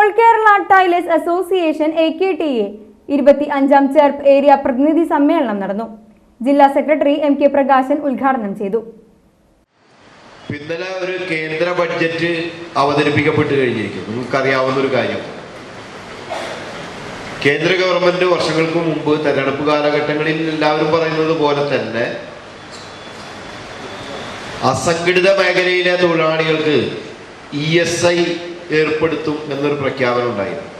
All Kerala tailors association AKTA 25ാം Cherpu area പ്രതിനിധി സമ്മേളനം നടന്നു. ജില്ലാ സെക്രട്ടറി MK പ്രകാശൻ ഉദ്ഘാടനം ചെയ്തു. ഇന്നലെ ഒരു കേന്ദ്ര ബഡ്ജറ്റ് അവതരിപ്പിക്കപ്പെട്ടു കഴിഞ്ഞിരിക്കുന്നു. നിങ്ങൾക്കറിയാവുന്ന ഒരു കാര്യം, കേന്ദ്ര ഗവൺമെന്റ് വർഷങ്ങൾക്ക് മുമ്പ് തെരഞ്ഞെടുപ്പ് കാലഘട്ടങ്ങളിൽ എല്ലാവരും പറയുന്നത് പോലെ തന്നെ അസംഘടിത മേഖലയിലെ തൊഴിലാളികൾക്ക് ESI ഏർപ്പെടുത്തും എന്നൊരു പ്രഖ്യാപനം ഉണ്ടായിരുന്നു.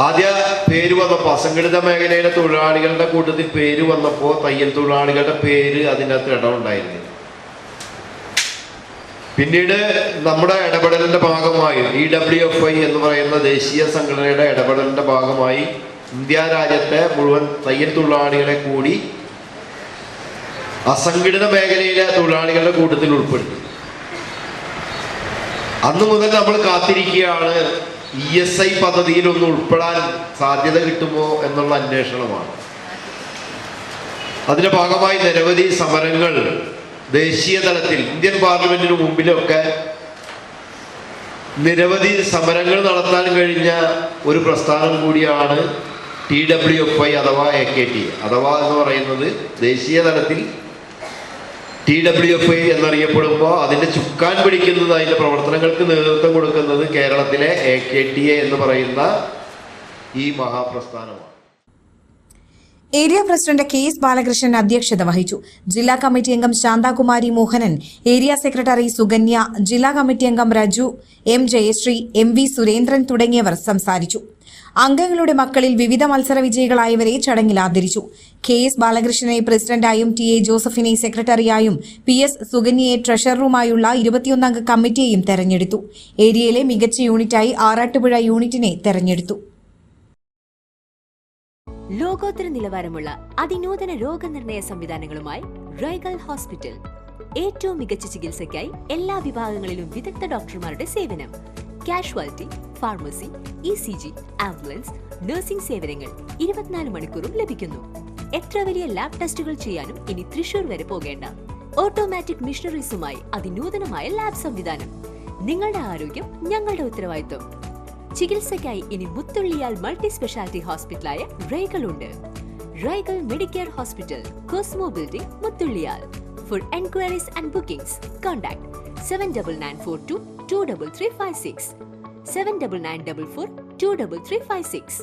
ആദ്യ പേര് വന്നപ്പോൾ അസംഘടിത മേഖലയിലെ തൊഴിലാളികളുടെ കൂട്ടത്തിൽ പേര് വന്നപ്പോൾ തയ്യൽ തൊഴിലാളികളുടെ പേര് അതിനകത്ത് ഇടമുണ്ടായിരുന്നു. പിന്നീട് നമ്മുടെ ഇടപെടലിന്റെ ഭാഗമായി DWFI എന്ന് പറയുന്ന ദേശീയ സംഘടനയുടെ ഇടപെടലിന്റെ ഭാഗമായി ഇന്ത്യ രാജ്യത്തെ മുഴുവൻ തയ്യൽ തൊഴിലാളികളെ കൂടി അസംഘടിത മേഖലയിലെ തൊഴിലാളികളുടെ കൂട്ടത്തിൽ ഉൾപ്പെടുത്തി. അന്നു മുതൽ നമ്മൾ കാത്തിരിക്കുകയാണ് ESI പദ്ധതിയിൽ ഒന്ന് ഉൾപ്പെടാൻ സാധ്യത കിട്ടുമോ എന്നുള്ള അന്വേഷണമാണ്. അതിന്റെ ഭാഗമായി നിരവധി സമരങ്ങൾ ദേശീയ തലത്തിൽ ഇന്ത്യൻ പാർലമെന്റിന് മുമ്പിലൊക്കെ നിരവധി സമരങ്ങൾ നടത്താൻ കഴിഞ്ഞ ഒരു പ്രസ്ഥാനം കൂടിയാണ് TWFI അഥവാ AKTA അഥവാ എന്ന് പറയുന്നത് ദേശീയ തലത്തിൽ TWFI എന്നറിയപ്പെടുമ്പോൾ അതിന്റെ ചുക്കാൻ പിടിക്കുന്നത്, അതിന്റെ പ്രവർത്തനങ്ങൾക്ക് നേതൃത്വം കൊടുക്കുന്നത് കേരളത്തിലെ AKTA എന്ന് പറയുന്ന ഈ മഹാപ്രസ്ഥാനമാണ്. ഏരിയ പ്രസിഡന്റ് KS ബാലകൃഷ്ണൻ അധ്യക്ഷത വഹിച്ചു. ജില്ലാ കമ്മിറ്റി അംഗം ശാന്താകുമാരി മോഹനൻ, ഏരിയ സെക്രട്ടറി സുകന്യ, ജില്ലാ കമ്മിറ്റി അംഗം രജു, M ജയശ്രീ, MV സുരേന്ദ്രൻ തുടങ്ങിയവർ സംസാരിച്ചു. അംഗങ്ങളുടെ മക്കളിൽ വിവിധ മത്സര വിജയികളായവരെ ചടങ്ങിൽ ആദരിച്ചു. KS ബാലകൃഷ്ണനെ പ്രസിഡന്റായും TA ജോസഫിനെ സെക്രട്ടറിയായും PS സുകന്യയെ ട്രഷററുമായുള്ള 21 അംഗ കമ്മിറ്റിയെയും തെരഞ്ഞെടുത്തു. ഏരിയയിലെ മികച്ച യൂണിറ്റായി ആറാട്ടുപുഴ യൂണിറ്റിനെ തെരഞ്ഞെടുത്തു. ലോകോത്തര നിലവാരമുള്ള അതിനൂതന രോഗനിർണയ സംവിധാനങ്ങളുമായി റൈഗൽ ഹോസ്പിറ്റൽ. ഏറ്റവും മികച്ച ചികിത്സയ്ക്കായി എല്ലാ വിഭാഗങ്ങളിലും വിദഗ്ധ ഡോക്ടർമാരുടെ സേവനം. Casualty, pharmacy, ECG, ambulance, nursing സേവനങ്ങൾ 24 മണിക്കൂറും ലഭിക്കുന്നു. എത്ര വലിയ ലാബ് ടെസ്റ്റുകൾ ചെയ്യാനും ഇനി തൃശൂർ വരെ പോകേണ്ട. ഓട്ടോമാറ്റിക് മിഷനറീസുമായി അതിനൂതനമായ ലാബ് സംവിധാനം. നിങ്ങളുടെ ആരോഗ്യം ഞങ്ങളുടെ ഉത്തരവാദിത്വം. ചികിത്സയ്ക്കായി ഇനി മുത്തുള്ളിയാൽ മൾട്ടി സ്പെഷ്യാലിറ്റി ഹോസ്പിറ്റലായ റൈഗൽ ഉണ്ട്. Rygal Medicare Hospital, Cosmo Building, Muthulliyal. For enquiries and bookings contact 7994223356 7994423356.